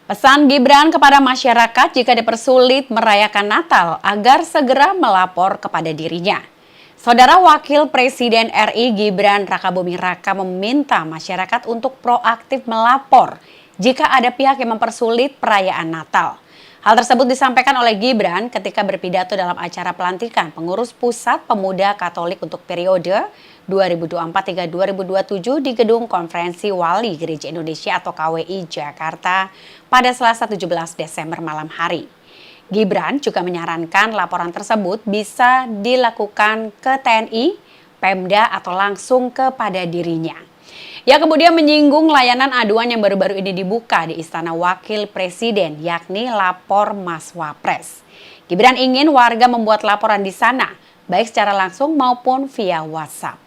Pesan Gibran kepada masyarakat jika dipersulit merayakan Natal agar segera melapor kepada dirinya. Saudara Wakil Presiden RI Gibran Rakabuming Raka meminta masyarakat untuk proaktif melapor jika ada pihak yang mempersulit perayaan Natal. Hal tersebut disampaikan oleh Gibran ketika berpidato dalam acara pelantikan pengurus Pusat Pemuda Katolik untuk periode 2024 hingga 2027 di Gedung Konferensi Wali Gereja Indonesia atau KWI Jakarta pada Selasa 17 Desember malam hari. Gibran juga menyarankan laporan tersebut bisa dilakukan ke TNI, Pemda atau langsung kepada dirinya. Ia kemudian menyinggung layanan aduan yang baru-baru ini dibuka di Istana Wakil Presiden, yakni Lapor Mas Wapres. Gibran ingin warga membuat laporan di sana, baik secara langsung maupun via WhatsApp.